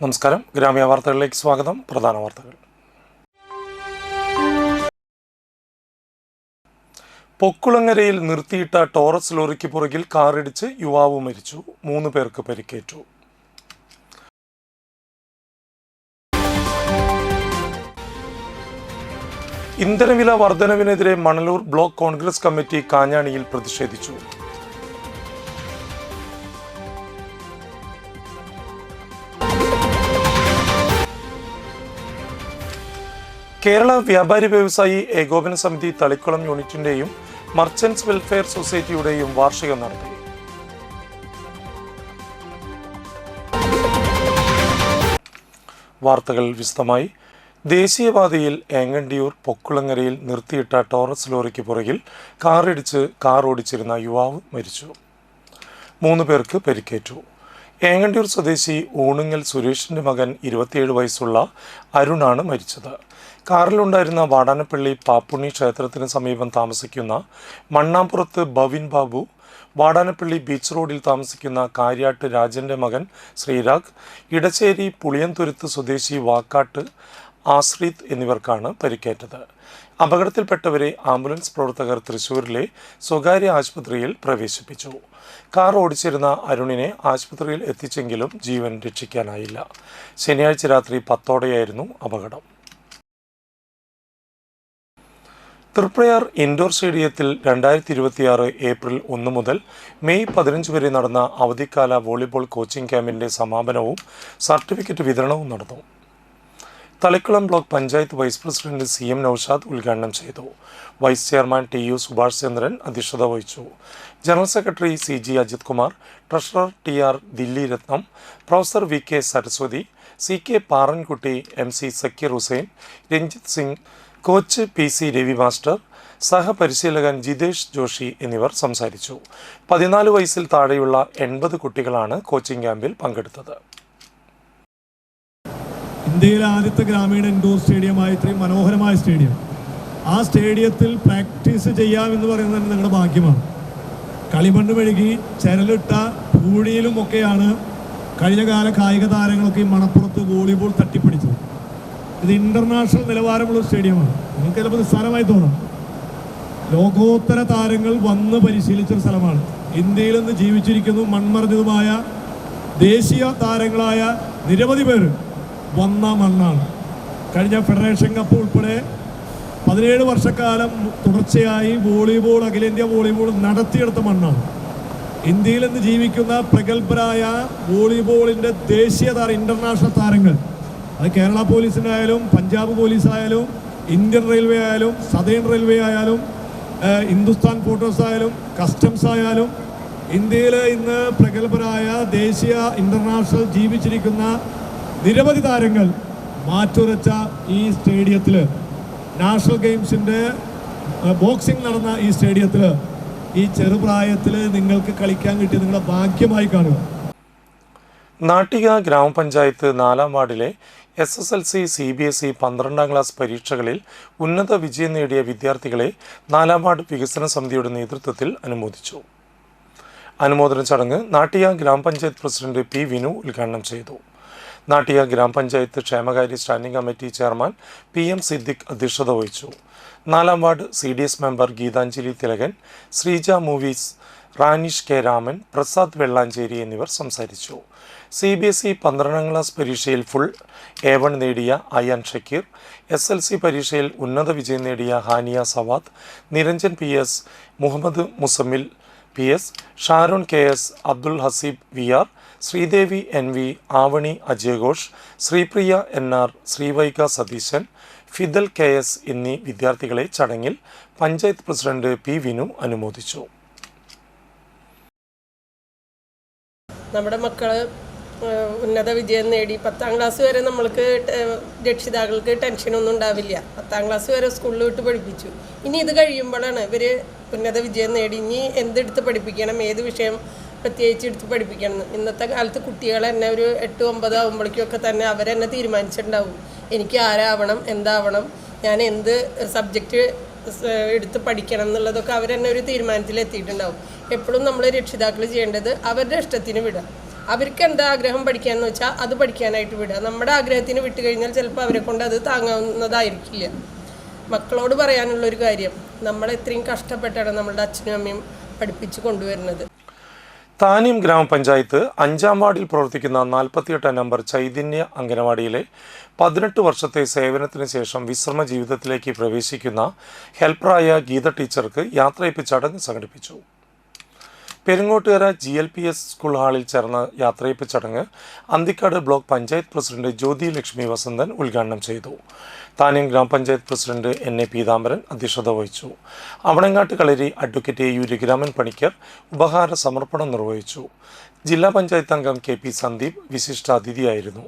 നമസ്കാരം. ഗ്രാമീണ വാർത്തകളിലേക്ക് സ്വാഗതം. പ്രധാന വാർത്തകൾ. പൊക്കുളങ്ങരയിൽ നിർത്തിയിട്ട ടോറസ് ലോറിക്ക് പുറകിൽ കാറിടിച്ച് യുവാവ് മരിച്ചു. 3 പേർക്ക് പരിക്കേറ്റു. ഇന്ധനവില വർധനവിനെതിരെ മണലൂർ ബ്ലോക്ക് കോൺഗ്രസ് കമ്മിറ്റി കാഞ്ഞാണിയിൽ പ്രതിഷേധിച്ചു. കേരള വ്യാപാരി വ്യവസായി ഏകോപന സമിതി തളിക്കുളം യൂണിറ്റിന്റെയും മർച്ചന്റ്സ് വെൽഫെയർ സൊസൈറ്റിയുടെയും വാർഷികം നടത്തി. വാർത്തകൾ വിശദമായി. ദേശീയപാതയിൽ ഏങ്ങണ്ടിയൂർ പൊക്കുളങ്ങരയിൽ നിർത്തിയിട്ട ടോറസ് ലോറിക്ക് പുറകിൽ കാറിടിച്ച് കാർ ഓടിച്ചിരുന്ന യുവാവ് മരിച്ചു. 3 പേർക്ക് പരിക്കേറ്റു. ഏങ്ങണ്ടിയൂർ സ്വദേശി ഊണുങ്ങൽ സുരേഷിന്റെ മകൻ 27 വയസ്സുള്ള അരുണാണ് മരിച്ചത്. കാറിലുണ്ടായിരുന്ന വാടാനപ്പള്ളി പാപ്പുണ്ണി ക്ഷേത്രത്തിന് സമീപം താമസിക്കുന്ന മണ്ണാമ്പുറത്ത് ബവിൻ ബാബു, വാടാനപ്പള്ളി ബീച്ച് റോഡിൽ താമസിക്കുന്ന കാര്യാട്ട് രാജന്റെ മകൻ ശ്രീരാഗ്, ഇടച്ചേരി പുളിയന്തുരുത്ത് സ്വദേശി വാക്കാട്ട് ആശ്രിത് എന്നിവർക്കാണ് പരിക്കേറ്റത്. അപകടത്തിൽപ്പെട്ടവരെ ആംബുലൻസ് പ്രവർത്തകർ തൃശൂരിലെ സ്വകാര്യ ആശുപത്രിയിൽ പ്രവേശിപ്പിച്ചു. കാർ ഓടിച്ചിരുന്ന അരുണിനെ ആശുപത്രിയിൽ എത്തിച്ചെങ്കിലും ജീവൻ രക്ഷിക്കാനായില്ല. ശനിയാഴ്ച രാത്രി 10ഓടെയായിരുന്നു അപകടം. തൃപ്രയാർ ഇൻഡോർ സ്റ്റേഡിയത്തിൽ 2026 ഏപ്രിൽ 1 മുതൽ മെയ് 15 വരെ നടന്ന അവധിക്കാല വോളിബോൾ കോച്ചിംഗ് ക്യാമ്പിന്റെ സമാപനവും സർട്ടിഫിക്കറ്റ് വിതരണവും നടന്നു. Thalikulam block panchayat vice president CM Noushad ഉദ്ഘാടനം ചെയ്തു. Vice chairman TU Subhash Chandran അധ്യക്ഷത വഹിച്ചു. General secretary CG Ajith Kumar, treasurer TR Dilli Ratnam, professor VK Saraswathi, CK Parankutty, MC Sakkeer Hussain, Ranjith Singh, coach PC Ravi master, സഹപരിശീലകൻ ജിതേഷ് ജോഷി എന്നിവർ സംസാരിച്ചു. 14 വയസ്സിൽ താഴെയുള്ള 80 കുട്ടികളാണ് കോച്ചിംഗ് ക്യാമ്പിൽ പങ്കെടുത്തത്. ഇന്ത്യയിലെ ആദ്യത്തെ ഗ്രാമീണ ഇൻഡോർ സ്റ്റേഡിയമായ ഇത്രയും മനോഹരമായ സ്റ്റേഡിയം, ആ സ്റ്റേഡിയത്തിൽ പ്രാക്ടീസ് ചെയ്യാമെന്ന് പറയുന്നത് തന്നെ നിങ്ങളുടെ ഭാഗ്യമാണ്. കളിമണ്ണ് മെഴുകി ചരലിട്ട പൂഴിയിലുമൊക്കെയാണ് കഴിഞ്ഞ കാല കായിക താരങ്ങൾക്ക് ഈ മണപ്പുറത്ത് വോളിബോൾ തട്ടിപ്പിടിച്ചത്. ഇത് ഇൻ്റർനാഷണൽ നിലവാരമുള്ള സ്റ്റേഡിയമാണ്. നിങ്ങൾക്ക് ചിലപ്പോൾ നിസ്സാരമായി തോന്നും. ലോകോത്തര താരങ്ങൾ വന്ന് പരിശീലിച്ചൊരു സ്ഥലമാണ്. ഇന്ത്യയിൽ നിന്ന് ജീവിച്ചിരിക്കുന്നു മൺമറഞ്ഞതുമായ ദേശീയ താരങ്ങളായ നിരവധി പേര് വന്ന മണ്ണാണ്. കഴിഞ്ഞ ഫെഡറേഷൻ കപ്പ് ഉൾപ്പെടെ 17 വർഷക്കാലം തുടർച്ചയായി വോളിബോൾ, അഖിലേന്ത്യാ വോളിബോൾ നടത്തിയെടുത്ത മണ്ണാണ്. ഇന്ത്യയിൽ നിന്ന് ജീവിക്കുന്ന പ്രഗത്ഭരായ വോളിബോളിൻ്റെ ദേശീയ ഇൻ്റർനാഷണൽ താരങ്ങൾ, അത് കേരള പോലീസിൻ്റെ ആയാലും പഞ്ചാബ് പോലീസായാലും ഇന്ത്യൻ റെയിൽവേ ആയാലും സതേൺ റെയിൽവേ ആയാലും ഹിന്ദുസ്ഥാൻ ഫോട്ടോസ് ആയാലും കസ്റ്റംസ് ആയാലും ഇന്ത്യയിൽ ഇന്ന് പ്രഗത്ഭരായ ദേശീയ ഇൻ്റർനാഷണൽ ജീവിച്ചിരിക്കുന്ന നിരവധി താരങ്ങൾ മാറ്റുരച്ച ഈ സ്റ്റേഡിയത്തിൽ, നാഷണൽ ഗെയിംസിൻ്റെ ബോക്സിംഗ് നടന്ന ഈ സ്റ്റേഡിയത്തിൽ ഈ ചെറുപ്രായത്തിൽ നിങ്ങൾക്ക് കളിക്കാൻ കിട്ടിയ നിങ്ങളുടെ ഭാഗ്യമായി കാണുക. നാട്ടിക ഗ്രാമപഞ്ചായത്ത് 4ാം വാർഡിലെ SSLC CBSE 12ാം ക്ലാസ് പരീക്ഷകളിൽ ഉന്നത വിജയം നേടിയ വിദ്യാർത്ഥികളെ 4ാം വാർഡ് വികസന സമിതിയുടെ നേതൃത്വത്തിൽ അനുമോദിച്ചു. അനുമോദന ചടങ്ങ് നാട്ടിക ഗ്രാമപഞ്ചായത്ത് പ്രസിഡന്റ് P. വിനു ഉദ്ഘാടനം ചെയ്തു. നാട്ടിക ഗ്രാമപഞ്ചായത്ത് ക്ഷേമകാര്യ standing committee chairman PM Siddique അധ്യക്ഷത വഹിച്ചു. 4ാം ward CDS member Geethanjali Thilakan, Sreeja movies, Ranish K. Raman, Prasad Vellanchery എന്നിവർ സംസാരിച്ചു. CBSE 12ാം ക്ലാസ് പരീക്ഷയിൽ ഫുൾ A1 നേടിയ അയാൻ ഷക്കീർ, SLC പരീക്ഷയിൽ ഉന്നത വിജയം നേടിയ Haniya Savad, Niranjan PS, Muhammad Musammil PS, Sharon KS, Abdul Haseeb VR, Sreedevi NV, Avani അജയഘോഷ്, Sreepriya NR, Sreevaika Satheesan, Fidel KS എന്നീ വിദ്യാർത്ഥികളെ ചടങ്ങിൽ പഞ്ചായത്ത് പ്രസിഡന്റ് P. വിനു അനുമോദിച്ചു. നമ്മുടെ മക്കള് ഉന്നത വിജയം നേടി 10ാം ക്ലാസ് വരെ നമ്മൾക്ക് രക്ഷിതാക്കൾക്ക് ടെൻഷനൊന്നും ഉണ്ടാവില്ല. 10ാം ക്ലാസ് വരെ സ്കൂളിൽ വിട്ട് പഠിപ്പിച്ചു. ഇനി ഇത് കഴിയുമ്പോഴാണ് ഇവർ ഉന്നത വിജയം നേടി ഇനി എന്തെടുത്ത് പഠിപ്പിക്കണം, ഏത് വിഷയം പ്രത്യേകിച്ച് എടുത്ത് പഠിപ്പിക്കണം. ഇന്നത്തെ കാലത്ത് കുട്ടികൾ തന്നെ ഒരു 8-9 ആകുമ്പോഴേക്കൊക്കെ തന്നെ അവരെന്നെ തീരുമാനിച്ചിട്ടുണ്ടാവും എനിക്ക് ആരാവണം, എന്താവണം, ഞാൻ എന്ത് സബ്ജക്റ്റ് എടുത്ത് പഠിക്കണം എന്നുള്ളതൊക്കെ അവരെന്നെ ഒരു തീരുമാനത്തിൽ എത്തിയിട്ടുണ്ടാവും. എപ്പോഴും നമ്മൾ രക്ഷിതാക്കൾ ചെയ്യേണ്ടത് അവരുടെ ഇഷ്ടത്തിന് വിടുക. അവർക്ക് എന്താ ആഗ്രഹം പഠിക്കാമെന്ന് വെച്ചാൽ അത് പഠിക്കാനായിട്ട് വിടുക. നമ്മുടെ ആഗ്രഹത്തിന് വിട്ട് കഴിഞ്ഞാൽ ചിലപ്പോൾ അവരെ കൊണ്ട് അത് താങ്ങാവുന്നതായിരിക്കില്ല. മക്കളോട് പറയാനുള്ളൊരു കാര്യം, നമ്മൾ ഇത്രയും കഷ്ടപ്പെട്ടാണ് നമ്മളുടെ അച്ഛനും അമ്മയും പഠിപ്പിച്ച് കൊണ്ടുവരുന്നത്. താന്യം ഗ്രാമപഞ്ചായത്ത് 5-ാം വാർഡിൽ പ്രവർത്തിക്കുന്ന 48 നമ്പർ ചൈതന്യ അംഗനവാടിയിലെ 18 വർഷത്തെ സേവനത്തിന് ശേഷം വിശ്രമ ജീവിതത്തിലേക്ക് പ്രവേശിക്കുന്ന ഹെൽപ്പറായ ഗീത ടീച്ചർക്ക് യാത്രയപ്പ് ചടങ്ങ് സംഘടിപ്പിച്ചു. പെരിങ്ങോട്ടുകര GLPS സ്കൂൾ ഹാളിൽ ചേർന്ന യാത്രയപ്പ് ചടങ്ങ് അന്തിക്കാട് ബ്ലോക്ക് പഞ്ചായത്ത് പ്രസിഡന്റ് ജ്യോതി ലക്ഷ്മി വസന്തൻ ഉദ്ഘാടനം ചെയ്തു. താന്യം ഗ്രാമപഞ്ചായത്ത് പ്രസിഡന്റ് NA പീതാംബരൻ അധ്യക്ഷത വഹിച്ചു. അവണങ്ങാട്ട് കളരി അഡ്വക്കേറ്റ് AU രഘുരാമൻ പണിക്കർ ഉപഹാര സമർപ്പണം നിർവഹിച്ചു. ജില്ലാ പഞ്ചായത്ത് അംഗം KP സന്ദീപ് വിശിഷ്ടാതിഥിയായിരുന്നു.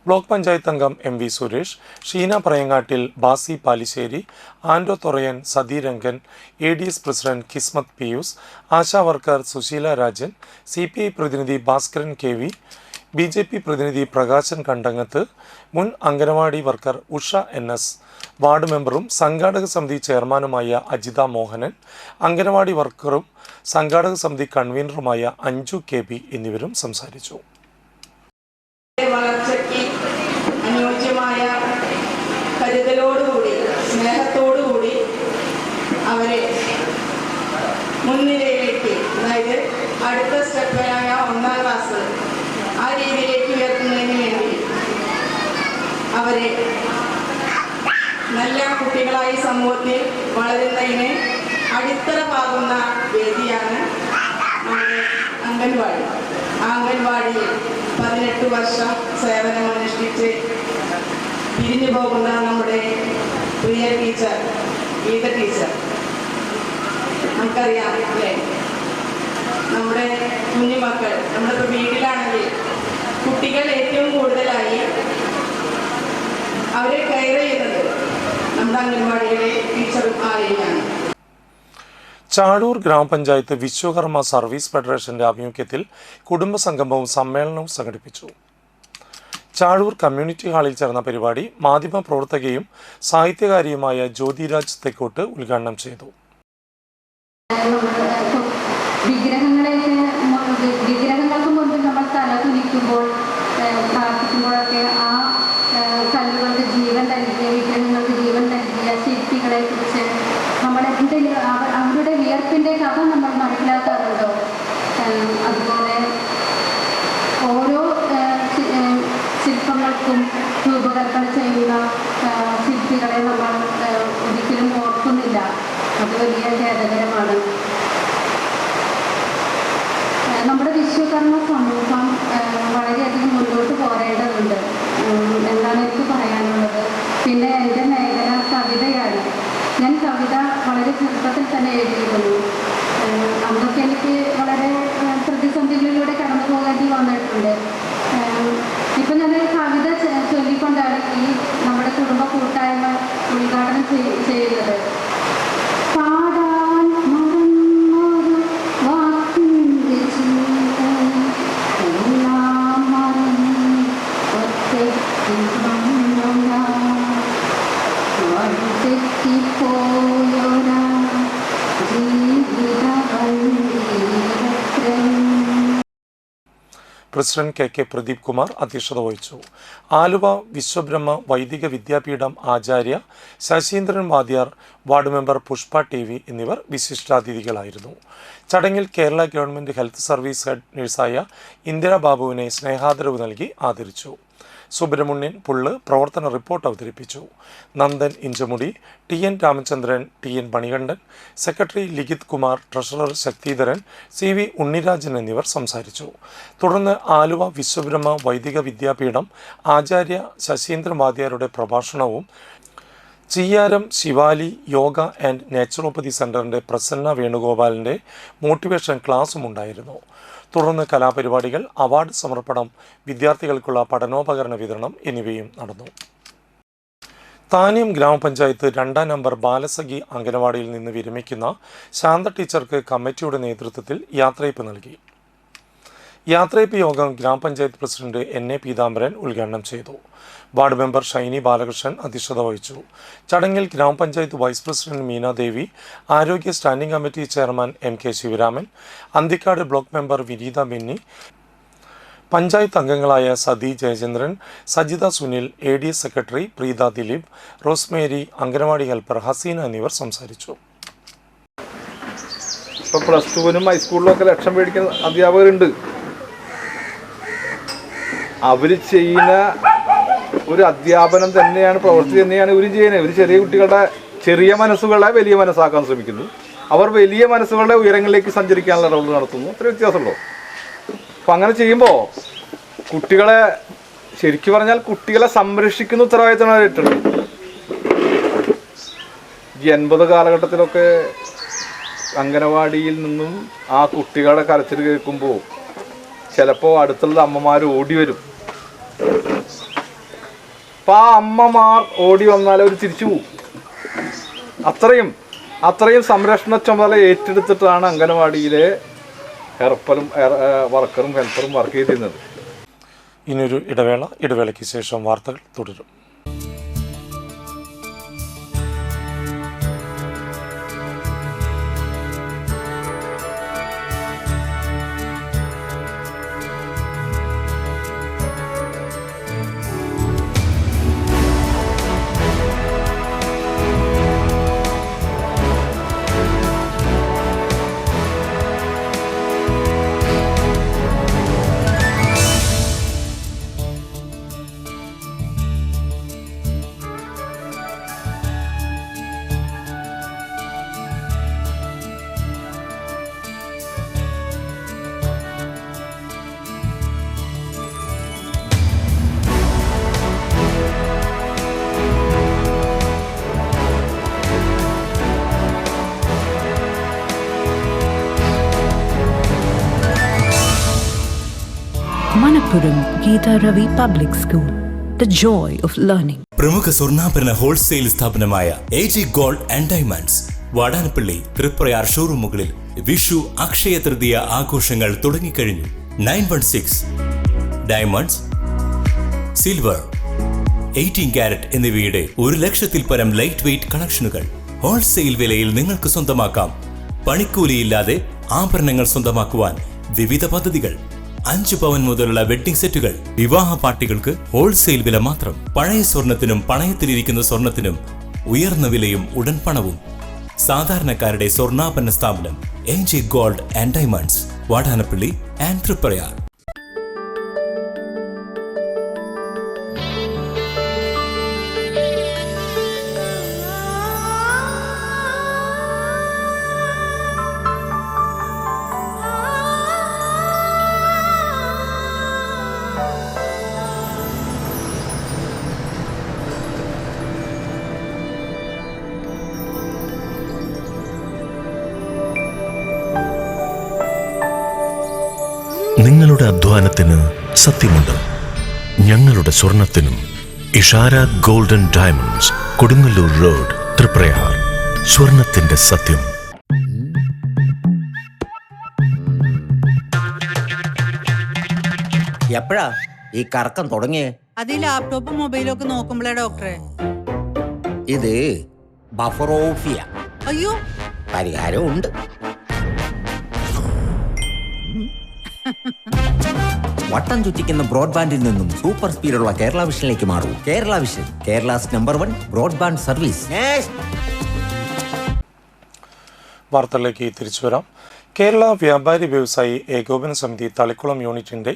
ബ്ലോക്ക് പഞ്ചായത്ത് അംഗം MV Suresh, Sheena Parayangattil, Basi Palissery, Anto Thorayan, Satheerangan, ADS president Kismath Pius, ASHA worker Susheela Rajan, CPI പ്രതിനിധി ഭാസ്കരൻ KV, BJP പ്രതിനിധി പ്രകാശൻ കണ്ടങ്ങത്ത്, മുൻ anganwadi worker Usha NS, ward മെമ്പറും സംഘാടക സമിതി ചെയർമാനുമായ അജിത മോഹനൻ, അംഗനവാടി വർക്കറും സംഘാടക സമിതി കൺവീനറുമായ അഞ്ജു KB എന്നിവരും സംസാരിച്ചു. വളർച്ചയ്ക്ക് അനുയോജ്യമായ കരുതലോടുകൂടി സ്നേഹത്തോടുകൂടി അവരെ മുൻനിരയിലേക്ക്, അതായത് അടുത്ത സ്റ്റെപ്പായ 1-ാം ക്ലാസ് ആ രീതിയിലേക്ക് ഉയർത്തുന്നതിന് വേണ്ടി അവരെ നല്ല കുട്ടികളായി സമൂഹത്തിൽ വളരുന്നതിന് അടിത്തറ പാകുന്ന വേദിയാണ് നമ്മുടെ അംഗൻവാടി. ആ അംഗൻവാടിയിൽ 18 വർഷം സേവനമനുഷ്ഠിച്ച് പിരിഞ്ഞു പോകുന്ന നമ്മുടെ പ്രിയ ടീച്ചർ ഗീത ടീച്ചർ, നമുക്കറിയാം അല്ലേ, നമ്മുടെ കുഞ്ഞുമക്കൾ, നമ്മളിപ്പോൾ വീട്ടിലാണെങ്കിൽ കുട്ടികൾ ഏറ്റവും കൂടുതലായി അവരെ കെയർ ചെയ്യുന്നത് നമ്മുടെ അംഗൻവാടിയിലെ ടീച്ചറും ആരെയാണ്. ചാഴൂർ ഗ്രാമപഞ്ചായത്ത് വിശ്വകർമ്മ സർവീസ് ഫെഡറേഷന്റെ ആഭിമുഖ്യത്തിൽ കുടുംബസംഗമവും സമ്മേളനവും സംഘടിപ്പിച്ചു. ചാഴൂർ കമ്മ്യൂണിറ്റി ഹാളിൽ ചേർന്ന പരിപാടി മാധ്യമപ്രവർത്തകയും സാഹിത്യകാരിയുമായ ജ്യോതിരാജ് തെക്കോട്ട് ഉദ്ഘാടനം ചെയ്തു. വിഗ്രഹങ്ങൾക്ക് മുൻപിൽ നമ്മൾ തല കുനിക്കുമ്പോൾ പ്രാർത്ഥിക്കുമ്പോഴൊക്കെ ആ കല്ലുകൾക്ക് ജീവൻ നൽകിയ, വിഗ്രഹങ്ങൾക്ക് ജീവൻ നൽകിയ ശില്പികളെ കുറിച്ച് നമ്മൾ അവരുടെ വിയർപ്പിൻ്റെ കഥ നമ്മൾ മനസ്സിലാക്കാറുണ്ടോ? അതുപോലെ ഓരോ ശില്പങ്ങൾക്കും രൂപകൽപ്പന ചെയ്യുന്ന ശില്പികളെ നമ്മൾ ഒരിക്കലും ഓർക്കുന്നില്ല. അത് വലിയ ഖേദകരമാണ്. നമ്മുടെ വിശ്വകർമ്മ സമൂഹം വളരെയധികം മുന്നോട്ട് പോരേണ്ടതുണ്ട് എന്നാണ് എനിക്ക് പറയാനുള്ളത്. പിന്നെ എൻ്റെ മേഖല കവിതയാണ്. ഞാൻ കവിത വളരെ ചെറുപ്പത്തിൽ തന്നെ എഴുതിയിരുന്നു. അന്നൊക്കെ എനിക്ക് വളരെ പ്രതിസന്ധികളിലൂടെ കടന്നു പോകേണ്ടി വന്നിട്ടുണ്ട്. ഇപ്പം ഞാൻ കവിത ചൊല്ലിക്കൊണ്ടാണ് ഈ നമ്മുടെ കുടുംബ കൂട്ടായ്മ ഉദ്ഘാടനം ചെയ്യുന്നത്. പാടാൻ മറന്നൊരു വാക്കിൻ്റെ എല്ലാം മറന്ന് തെറ്റിപ്പോയൊരാ ജീവിത പ്രസിഡന്റ് KK പ്രദീപ് കുമാർ അധ്യക്ഷത വഹിച്ചു. Aluva Vishwabrahma Vaidika Vidyapeetham Acharya Sasheendran Vadhyar, ward member Pushpa TV എന്നിവർ വിശിഷ്ടാതിഥികളായിരുന്നു. ചടങ്ങിൽ Kerala government health service head നഴ്സായ ഇന്ദിരാ ബാബുവിനെ സ്നേഹാദരവ് നൽകി ആദരിച്ചു. സുബ്രഹ്മണ്യൻ പുള്ള് പ്രവർത്തന റിപ്പോർട്ട് അവതരിപ്പിച്ചു. Nandan Inchamudi, TN Ramachandran, TN Manikandan, secretary Likhith Kumar, treasurer Sakthidharan, CV Unnirajan എന്നിവർ സംസാരിച്ചു. തുടർന്ന് ആലുവ വിശ്വബ്രഹ്മ വൈദിക വിദ്യാപീഠം ആചാര്യ ശശീന്ദ്രൻ വാദ്യാരുടെ പ്രഭാഷണവും ചിയ്യാരം ശിവാലി യോഗ ആൻഡ് നാച്ചുറോപ്പതി സെൻ്ററിൻ്റെ പ്രസന്ന വേണുഗോപാലിൻ്റെ മോട്ടിവേഷൻ ക്ലാസും ഉണ്ടായിരുന്നു. തുടർന്ന് കലാപരിപാടികൾ, അവാർഡ് സമർപ്പണം, വിദ്യാർത്ഥികൾക്കുള്ള പഠനോപകരണ വിതരണം എന്നിവയും നടന്നു. താന്യം ഗ്രാമപഞ്ചായത്ത് 2-ാം നമ്പർ ബാലസഖി അംഗനവാടിയിൽ നിന്ന് വിരമിക്കുന്ന ശാന്ത ടീച്ചർക്ക് കമ്മിറ്റിയുടെ നേതൃത്വത്തിൽ യാത്രയപ്പ് നൽകി. യാത്രയപ്പ് യോഗം ഗ്രാമപഞ്ചായത്ത് പ്രസിഡന്റ് NA പീതാംബരൻ ഉദ്ഘാടനം ചെയ്തു. വാർഡ് മെമ്പർ ഷൈനി ബാലകൃഷ്ണൻ അധ്യക്ഷത വഹിച്ചു. ചടങ്ങിൽ ഗ്രാമപഞ്ചായത്ത് വൈസ് പ്രസിഡന്റ് മീനാദേവി, ആരോഗ്യ standing committee chairman MK Sivaraman, Anthikad block member Vineetha Benny, panchayat അംഗങ്ങളായ Sathi Jayachandran, Sajitha Sunil, ADS secretary Preetha Dileep, Rosemary, anganwadi helper Haseena എന്നിവർ സംസാരിച്ചു. ഇപ്പോൾ +2-നും ഹൈസ്കൂളിലൊക്കെ ലക്ഷം മേടിക്കുന്ന അധ്യാപകരുണ്ട്. അവർ ചെയ്യുന്ന ഒരു അധ്യാപനം തന്നെയാണ്, പ്രവൃത്തി തന്നെയാണ് ഇവർ ചെയ്യുന്നത്. ഇവർ ചെറിയ കുട്ടികളുടെ ചെറിയ മനസ്സുകളെ വലിയ മനസ്സാക്കാൻ ശ്രമിക്കുന്നു. അവർ വലിയ മനസ്സുകളുടെ ഉയരങ്ങളിലേക്ക് സഞ്ചരിക്കാനുള്ള ഇടപെടൽ നടത്തുന്നു. അത്ര വ്യത്യാസമുള്ളൂ. അപ്പം അങ്ങനെ ചെയ്യുമ്പോൾ കുട്ടികളെ ശരിക്കും പറഞ്ഞാൽ കുട്ടികളെ സംരക്ഷിക്കുന്ന ഉത്തരവാദിത്തമാണ് അവരിട്ടുണ്ട്. ഈ 80 കാലഘട്ടത്തിലൊക്കെ അംഗനവാടിയിൽ നിന്നും ആ കുട്ടികളുടെ കരച്ചിൽ കേൾക്കുമ്പോൾ ചിലപ്പോൾ അടുത്തുള്ള അമ്മമാർ ഓടി വരും. അപ്പം ആ അമ്മമാർ ഓടി വന്നാൽ അവർ തിരിച്ചു പോകും. അത്രയും സംരക്ഷണ ചുമതല ഏറ്റെടുത്തിട്ടാണ് അംഗനവാടിയിലെ വർക്കറും ഹെൽപ്പറും വർക്ക് ചെയ്തിരുന്നത്. ഇനിയൊരു ഇടവേളയ്ക്ക് ശേഷം വാർത്തകൾ തുടരും. Manappuram Geeta Ravi Public School, the joy of learning. പ്രമുഖ സ്വർണ്ണാഭരണ ഹോൾസെയിൽ സ്ഥാപനമായ AG Gold and Diamonds Vadanappally Thriprayar ഷോറൂമുകളിൽ വിഷു അക്ഷയ തൃതീയ ആഘോഷങ്ങൾ തുടങ്ങിക്കഴിഞ്ഞു. 916 ഡയമണ്ട്സ്, സിൽവർ, 18 കാരറ്റ് എന്നിവയുടെ 1,00,000-ൽ പരം ലൈറ്റ് വെയ്റ്റ് കളക്ഷനുകൾ ഹോൾസെയിൽ വിലയിൽ നിങ്ങൾക്ക് സ്വന്തമാക്കാം. പണിക്കൂലിയില്ലാതെ ആഭരണങ്ങൾ സ്വന്തമാക്കുവാൻ വിവിധ പദ്ധതികൾ. 5 പവൻ മുതലുള്ള വെഡ്ഡിംഗ് സെറ്റുകൾ. വിവാഹ പാർട്ടികൾക്ക് ഹോൾസെയിൽ വില മാത്രം. പഴയ സ്വർണത്തിനും പണയത്തിലിരിക്കുന്ന സ്വർണത്തിനും ഉയർന്ന വിലയും ഉടൻ പണവും. സാധാരണക്കാരുടെ സ്വർണ്ണാഭരണ സ്ഥാപനം AG Gold and Diamonds, Vadanappally and Thriprayar. നിങ്ങളുടെ അധ്വാനത്തിന് സത്യമുണ്ട്. ഞങ്ങളുടെ സ്വർണത്തിനും. Ishara golden diamonds, Kodungallur road, Thriprayar. സ്വർണത്തിന്റെ സത്യം. എപ്പോഴാ ഈ കറക്കം തുടങ്ങിയേ? അത് ലാപ്ടോപ്പും മൊബൈലും ഒക്കെ നോക്കുമ്പോഴേ ഡോക്ടറെ. ഇത് ബഫറോഫിയ. അയ്യോ, പരിഹാരം ഉണ്ട്. വട്ടം ചുറ്റിക്കുന്ന ബ്രോഡ്ബാൻഡിൽ നിന്നും സൂപ്പർ സ്പീഡുള്ള കേരള വിഷനിലേക്ക് മാറൂ. Kerala vision, Kerala's #1 broadband service. വാർത്തകളിലേക്ക് തിരിച്ചു വരാം. കേരള വ്യാപാരി വ്യവസായി ഏകോപന സമിതി തളിക്കുളം യൂണിറ്റിന്റെ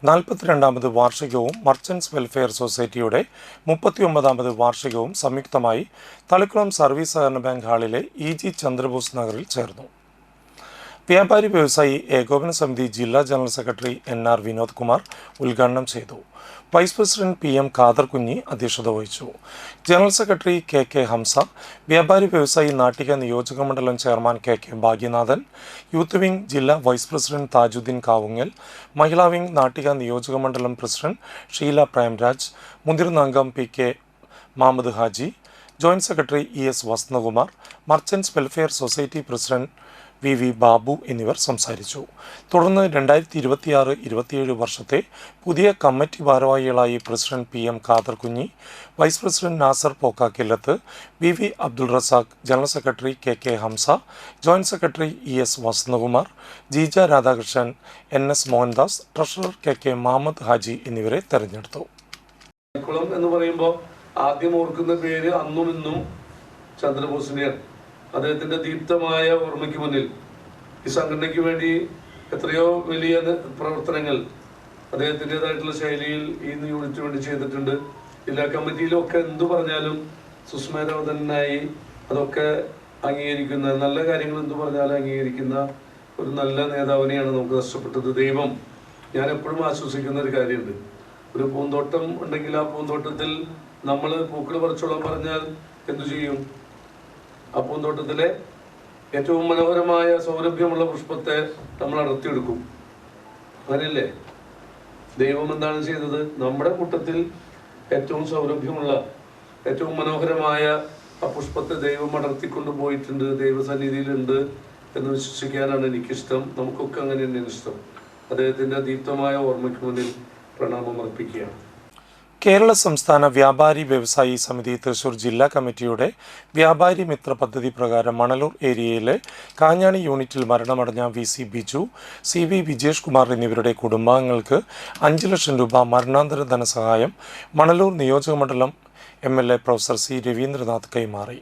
42ാമത് വാർഷികവും മർച്ചന്റ്സ് വെൽഫെയർ സൊസൈറ്റിയുടെ 39ാമത് വാർഷികവും സംയുക്തമായി തളിക്കുളം സർവീസ് സഹകരണ ബാങ്ക് ഹാളിലെ EG ചന്ദ്രബോസ് നഗറിൽ ചേർന്നു. വ്യാപാരി വ്യവസായി ഏകോപന സമിതി ജില്ലാ general secretary NR Vinod Kumar ഉദ്ഘാടനം ചെയ്തു. വൈസ് പ്രസിഡന്റ് PM ഖാദർ കുഞ്ഞി അധ്യക്ഷത വഹിച്ചു. ജനറൽ സെക്രട്ടറി KK ഹംസ, വ്യാപാരി വ്യവസായി നാട്ടിക നിയോജക മണ്ഡലം chairman KK Bhagyanathan, youth wing ജില്ലാ വൈസ് പ്രസിഡന്റ് താജുദ്ദീൻ കാവുങ്ങൽ, മഹിളാ വിംഗ് നാട്ടിക നിയോജക മണ്ഡലം പ്രസിഡന്റ് ഷീല പ്രേംരാജ്, മുതിർന്ന അംഗം PK Muhammad Haji, joint secretary ES Vasanthakumar, merchants welfare society president V Babu എന്നിവർ സംസാരിച്ചു. തുടർന്ന് 2026-27 വർഷത്തെ പുതിയ കമ്മിറ്റി ഭാരവാഹികളായി president PM Khader Kunhi, vice president Nasser Pokkakillath, V Abdul Razak, general secretary KK Hamza, joint secretary ES Vasanthakumar, Jeeja Radhakrishnan, NS Mohandas, treasurer KK Muhammad Haji എന്നിവരെ തെരഞ്ഞെടുത്തു. എന്ന് പറയുമ്പോൾ ആദ്യം ഓർക്കുന്ന പേര് അന്നും ഇന്നും ചന്ദ്രബോസിനെയാണ്. അദ്ദേഹത്തിന്റെ ദീപ്തമായ ഓർമ്മയ്ക്ക് മുന്നിൽ ഈ സംഘടനയ്ക്ക് വേണ്ടി എത്രയോ വലിയ പ്രവർത്തനങ്ങൾ അദ്ദേഹത്തിൻ്റെതായിട്ടുള്ള ശൈലിയിൽ ഈ യൂണിറ്റിന് വേണ്ടി ചെയ്തിട്ടുണ്ട്. ജില്ലാ കമ്മിറ്റിയിലൊക്കെ എന്തു പറഞ്ഞാലും സുസ്മേരവതനായി അതൊക്കെ അംഗീകരിക്കുന്ന, നല്ല കാര്യങ്ങൾ എന്തു പറഞ്ഞാലും അംഗീകരിക്കുന്ന ഒരു നല്ല നേതാവിനെയാണ് നമുക്ക് നഷ്ടപ്പെട്ടത്. ദൈവം, ഞാൻ എപ്പോഴും ആശ്വസിക്കുന്ന ഒരു കാര്യമുണ്ട്, ഒരു പൂന്തോട്ടം ഉണ്ടെങ്കിൽ ആ പൂന്തോട്ടത്തിൽ നമ്മൾ പൂക്കൾ പറിച്ചോളാൻ പറഞ്ഞാൽ എന്തു ചെയ്യും? ആ പൂന്തോട്ടത്തിലെ ഏറ്റവും മനോഹരമായ സൗരഭ്യമുള്ള പുഷ്പത്തെ നമ്മൾ അടർത്തിയെടുക്കും. അങ്ങനെയല്ലേ? ദൈവം എന്താണ് ചെയ്തത്? നമ്മുടെ കൂട്ടത്തിൽ ഏറ്റവും സൗരഭ്യമുള്ള, ഏറ്റവും മനോഹരമായ ആ പുഷ്പത്തെ ദൈവം അടർത്തിക്കൊണ്ട് പോയിട്ടുണ്ട്, ദൈവസന്നിധിയിലുണ്ട് എന്ന് വിശ്വസിക്കാനാണ് എനിക്കിഷ്ടം. നമുക്കൊക്കെ അങ്ങനെ തന്നെയാണ് ഇഷ്ടം. അദ്ദേഹത്തിൻ്റെ ദീപ്തമായ ഓർമ്മയ്ക്ക് മുന്നിൽ പ്രണാമം അർപ്പിക്കുകയാണ്. കേരള സംസ്ഥാന വ്യാപാരി വ്യവസായി സമിതി തൃശൂർ ജില്ലാ കമ്മിറ്റിയുടെ വ്യാപാരി മിത്ര പദ്ധതി പ്രകാരം മണലൂർ ഏരിയയിലെ കാഞ്ഞാണി യൂണിറ്റിൽ മരണമടഞ്ഞ VC ബിജു, CV വിജേഷ് കുമാർ എന്നിവരുടെ കുടുംബാംഗങ്ങൾക്ക് 5 ലക്ഷം രൂപ മരണാന്തര ധനസഹായം മണലൂർ നിയോജകമണ്ഡലം MLA പ്രൊഫസർ C രവീന്ദ്രനാഥ് കൈമാറി.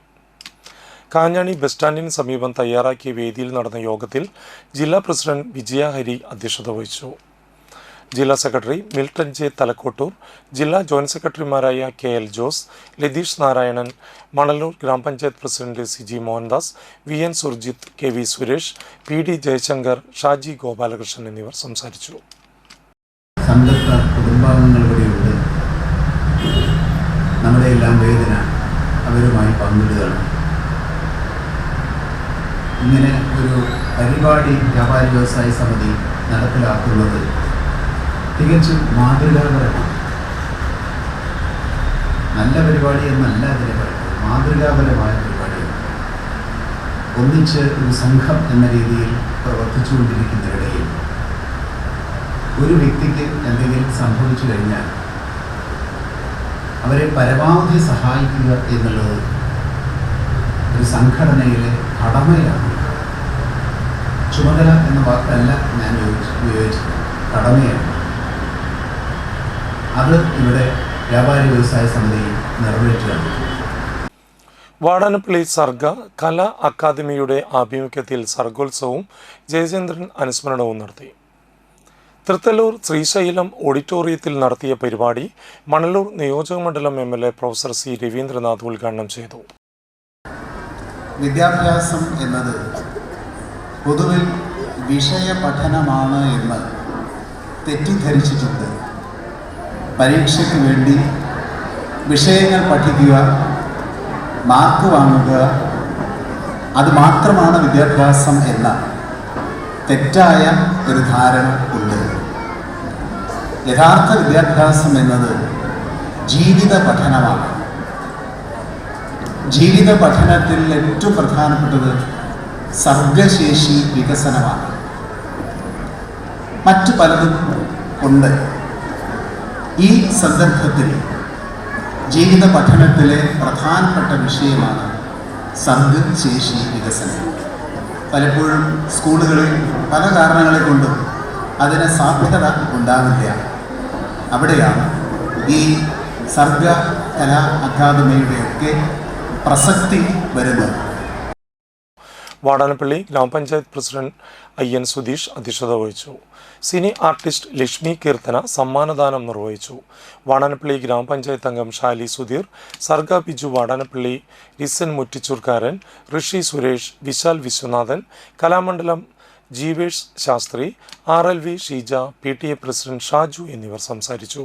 കാഞ്ഞാണി ബസ് സ്റ്റാൻഡിന് സമീപം തയ്യാറാക്കിയ വേദിയിൽ നടന്ന യോഗത്തിൽ ജില്ലാ പ്രസിഡന്റ് വിജയ ഹരി അധ്യക്ഷത വഹിച്ചു. ജില്ലാ സെക്രട്ടറി മിൽട്ടൺ J തലക്കോട്ടൂർ, ജില്ലാ ജോയിന്റ് സെക്രട്ടറിമാരായ KL ജോസ്, ലതീഷ് നാരായണൻ, മണലൂർ ഗ്രാമപഞ്ചായത്ത് president CG Mohandas, VN Surjit, KV Suresh, PD Jaishankar, Shaji Gopalakrishnan എന്നിവർ സംസാരിച്ചു. സംതൃപ്ത കുടുംബാംഗങ്ങളിലൂടെയുണ്ട്. നമ്മുടെ എല്ലാം വേദന അവരുമായി പങ്കിടുകയാണ്. ഇങ്ങനെ ഒരു പരിപാടി വ്യാപാരി വ്യവസായ സമിതി നടപ്പിലാക്കുന്നത് തികച്ചും മാതൃകാപരമാണ്. നല്ല പരിപാടി എന്നല്ല അതിനെ പറയുന്നത്, മാതൃകാപരമായ പരിപാടിയാണ്. ഒന്നിച്ച് ഒരു സംഘം എന്ന രീതിയിൽ പ്രവർത്തിച്ചുകൊണ്ടിരിക്കുന്നതിനിടയിൽ ഒരു വ്യക്തിക്ക് എന്തെങ്കിലും സംഭവിച്ചു കഴിഞ്ഞാൽ അവരെ പരമാവധി സഹായിക്കുക എന്നുള്ളത് ഒരു സംഘടനയിലെ കടമയാണ്. ചുമതല എന്ന വാക്കല്ല ഞാൻ ഉപയോഗിച്ചത്, കടമയാണ്. അത് ഇവിടെ വ്യാപാരി വ്യവസായ സമിതി നിറവേറ്റുകയാണ്. വാടാനപ്പള്ളി സർഗ കലാ അക്കാദമിയുടെ ആഭിമുഖ്യത്തിൽ സർഗോത്സവവും ജയചന്ദ്രൻ അനുസ്മരണവും നടത്തി. തൃത്തല്ലൂർ ശ്രീശൈലം ഓഡിറ്റോറിയത്തിൽ നടത്തിയ പരിപാടി മണലൂർ നിയോജകമണ്ഡലം MLA പ്രൊഫസർ C രവീന്ദ്രനാഥ് ഉദ്ഘാടനം ചെയ്തു. വിദ്യാഭ്യാസം എന്നത് പൊതുവിൽ വിഷയ പഠനമാണ് എന്ന് തെറ്റിദ്ധരിച്ചിട്ടുണ്ട്. പരീക്ഷയ്ക്ക് വേണ്ടി വിഷയങ്ങൾ പഠിക്കുക, മാർക്ക് വാങ്ങുക, അത് മാത്രമാണ് വിദ്യാഭ്യാസം എന്ന തെറ്റായ ഒരു ധാരണ ഉണ്ട്. യഥാർത്ഥ വിദ്യാഭ്യാസം എന്നത് ജീവിത പഠനമാണ്. ജീവിത പഠനത്തിൽ ഏറ്റവും പ്രധാനപ്പെട്ടത് സർഗശേഷി വികസനമാണ്. മറ്റു പലതും ഉണ്ട്. ഈ സന്ദർഭത്തിൽ ജീവിത പഠനത്തിലെ പ്രധാനപ്പെട്ട വിഷയമാണ് സർഗശേഷി വികസനം. പലപ്പോഴും സ്കൂളുകളിൽ പല കാരണങ്ങളെ കൊണ്ടും അതിന് സാധ്യത ഉണ്ടാവില്ല. അവിടെയാണ് ഈ സർഗ കലാ അക്കാദമിയുടെയൊക്കെ പ്രസക്തി വരുന്നത്. വാടാനപ്പള്ളി ഗ്രാമപഞ്ചായത്ത് പ്രസിഡന്റ് IN സുധീഷ് അധ്യക്ഷത വഹിച്ചു. സിനി ആർട്ടിസ്റ്റ് ലക്ഷ്മി കീർത്തന സമ്മാനദാനം നിർവഹിച്ചു. വാടാനപ്പള്ളി ഗ്രാമപഞ്ചായത്ത് അംഗം Shali Sudheer, Sarga Biju Vadanappally, Risan Muttichoorkaran, Rishi Suresh, Vishal Viswanathan, Kalamandalam Jeevesh Shastri, RLV Sheeja, PTA president Shaju എന്നിവർ സംസാരിച്ചു.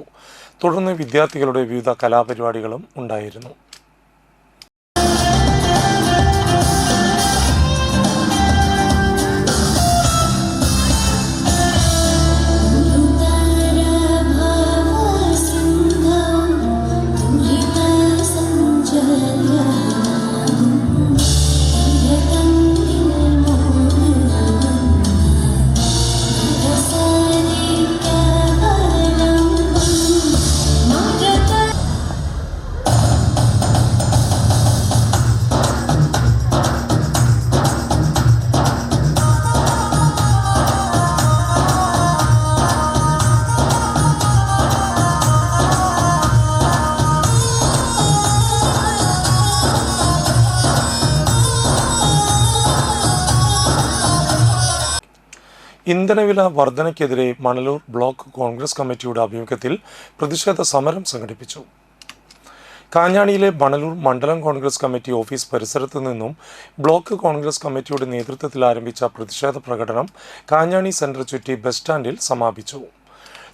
തുടർന്ന് വിദ്യാർത്ഥികളുടെ വിവിധ കലാപരിപാടികളും ഉണ്ടായിരുന്നു. ഇന്ധനവില വർധനയ്ക്കെതിരെ മണലൂർ ബ്ലോക്ക് കോൺഗ്രസ് കമ്മിറ്റിയുടെ ആഭിമുഖ്യത്തിൽ പ്രതിഷേധ സമരം സംഘടിപ്പിച്ചു. കാഞ്ഞാണിയിലെ മണലൂർ മണ്ഡലം കോൺഗ്രസ് കമ്മിറ്റി ഓഫീസ് പരിസരത്തു നിന്നും ബ്ലോക്ക് കോൺഗ്രസ് കമ്മിറ്റിയുടെ നേതൃത്വത്തിൽ ആരംഭിച്ച പ്രതിഷേധ പ്രകടനം കാഞ്ഞാണി സെന്റർ ചുറ്റി ബസ് സ്റ്റാൻഡിൽ സമാപിച്ചു.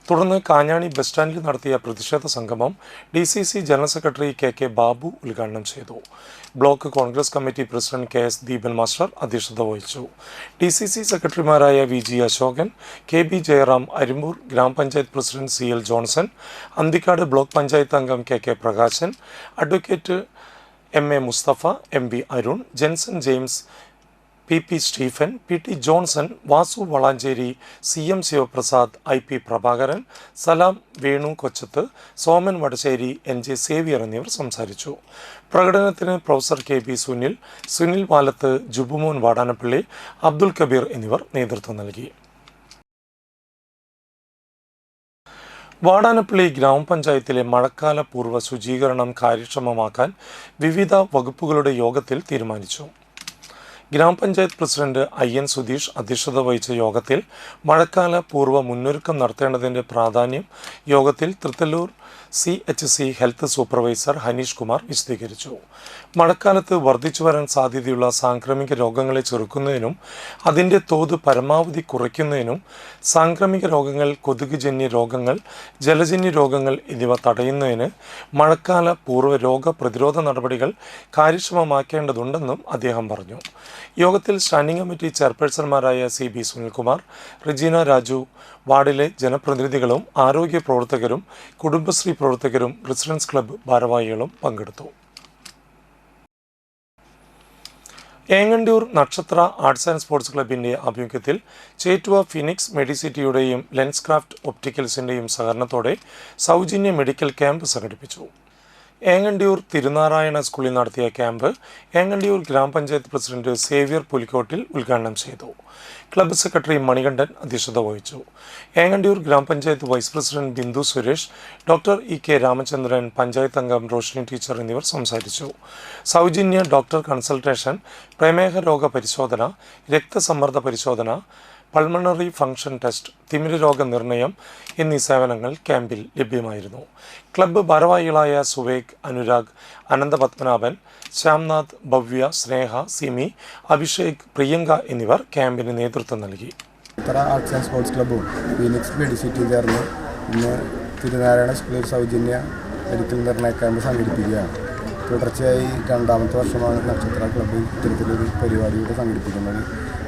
തുടർന്ന് കാഞ്ഞാണി ബസ് സ്റ്റാൻഡിൽ നടത്തിയ പ്രതിഷേധ സംഗമം DCC general secretary KK Babu ഉദ്ഘാടനം ചെയ്തു. Block Congress committee president KS Deepan master അധ്യക്ഷത വഹിച്ചു. DCC സെക്രട്ടറിമാരായ VG അശോകൻ, KB ജയറാം, അരിമ്പൂർ ഗ്രാമപഞ്ചായത്ത് president CL Johnson, Anthikad block panchayat അംഗം KK Prakashan, advocate MA Musthafa, MB Arun, Jenson James, PP Stephen, PT Johnson, Vasu Valanchery, CM Sivaprasad, IP Prabhakaran, Salam Venu Kochath, Soman Vadassery, NJ Xavier എന്നിവർ സംസാരിച്ചു. പ്രകടനത്തിന് പ്രൊഫസർ KB സുനിൽ, സുനിൽ വാലത്ത്, ജുബുമോൻ വാടാനപ്പള്ളി, അബ്ദുൽ കബീർ എന്നിവർ നേതൃത്വം നൽകി. വാടാനപ്പള്ളി ഗ്രാമപഞ്ചായത്തിലെ മഴക്കാല പൂർവ്വ ശുചീകരണം കാര്യക്ഷമമാക്കാൻ വിവിധ വകുപ്പുകളുടെ യോഗത്തിൽ തീരുമാനിച്ചു. ഗ്രാമപഞ്ചായത്ത് പ്രസിഡന്റ് IN സുധീഷ് അധ്യക്ഷത വഹിച്ച യോഗത്തിൽ മഴക്കാല പൂർവ്വ മുന്നൊരുക്കം നടത്തേണ്ടതിൻ്റെ പ്രാധാന്യം യോഗത്തിൽ Thrithallur CHC health supervisor Haneesh Kumar വിശദീകരിച്ചു. മഴക്കാലത്ത് വർദ്ധിച്ചു വരാൻ സാധ്യതയുള്ള സാംക്രമിക രോഗങ്ങളെ ചെറുക്കുന്നതിനും അതിൻ്റെ തോത് പരമാവധി കുറയ്ക്കുന്നതിനും സാംക്രമിക രോഗങ്ങൾ, കൊതുകുജന്യ രോഗങ്ങൾ, ജലജന്യ രോഗങ്ങൾ എന്നിവ തടയുന്നതിന് മഴക്കാല പൂർവ്വ രോഗ പ്രതിരോധ നടപടികൾ കാര്യക്ഷമമാക്കേണ്ടതുണ്ടെന്നും അദ്ദേഹം പറഞ്ഞു. യോഗത്തിൽ സ്റ്റാൻഡിംഗ് കമ്മിറ്റി ചെയർപേഴ്സൺമാരായ CB സുനിൽകുമാർ, റെജീന രാജു, വാർഡിലെ ജനപ്രതിനിധികളും ആരോഗ്യ പ്രവർത്തകരും കുടുംബശ്രീ പ്രവർത്തകരും റെസിഡൻസ് ക്ലബ്ബ് ഭാരവാഹികളും പങ്കെടുത്തു. ഏങ്ങണ്ടിയൂർ നക്ഷത്ര ആർട്സ് ആൻഡ് സ്പോർട്സ് ക്ലബിൻ്റെ ആഭിമുഖ്യത്തിൽ ചേറ്റുവ ഫിനിക്സ് മെഡിസിറ്റിയുടെയും ലെൻസ് ക്രാഫ്റ്റ് ഒപ്റ്റിക്കൽസിൻ്റെയും സഹകരണത്തോടെ സൗജന്യ മെഡിക്കൽ ക്യാമ്പ് സംഘടിപ്പിച്ചു. ഏങ്ങണ്ടിയൂർ തിരുനാരായണ സ്കൂളിൽ നടത്തിയ ക്യാമ്പ് ഏങ്ങണ്ടിയൂർ ഗ്രാമപഞ്ചായത്ത് പ്രസിഡന്റ് സേവ്യർ പുലിക്കോട്ടിൽ ഉദ്ഘാടനം ചെയ്തു. ക്ലബ്ബ് സെക്രട്ടറി മണികണ്ഠൻ അധ്യക്ഷത വഹിച്ചു. ഏങ്ങണ്ടിയൂർ ഗ്രാമപഞ്ചായത്ത് vice president Bindu Suresh, doctor EK Ramachandran, panchayat അംഗം റോഷിനി ടീച്ചർ എന്നിവർ സംസാരിച്ചു. സൗജന്യ ഡോക്ടർ കൺസൾട്ടേഷൻ, പ്രമേഹ രോഗ പരിശോധന, രക്തസമ്മർദ്ദ പരിശോധന, പൾമണറി ഫംഗ്ഷൻ ടെസ്റ്റ്, തിമിര രോഗ നിർണയം എന്നീ സേവനങ്ങൾ ക്യാമ്പിൽ ലഭ്യമായിരുന്നു. ക്ലബ്ബ് ഭാരവാഹികളായ സുവേഗ്, അനുരാഗ്, അനന്തപത്മനാഭൻ, ശ്യാംനാഥ്, ഭവ്യ, സ്നേഹ, സിമി, അഭിഷേക്, പ്രിയങ്ക എന്നിവർ ക്യാമ്പിന് നേതൃത്വം നൽകി. ആർട്സ് ആൻഡ് സ്പോർട്സ് ക്ലബ്ബും ഫീനിക്സ് മെഡിസിറ്റി ചേർന്ന് ഇന്ന് തിരുനാരായണ സ്കൂളിൽ സൗജന്യ മെഡിക്കൽ നിർണയ ക്യാമ്പ് സംഘടിപ്പിക്കുകയാണ്. തുടർച്ചയായി രണ്ടാമത്തെ വർഷമാണ് നക്ഷത്ര ക്ലബ്ബ് ഇത്തരത്തിലൊരു പരിപാടിയുടെ സംഘടിപ്പിക്കുന്നത്.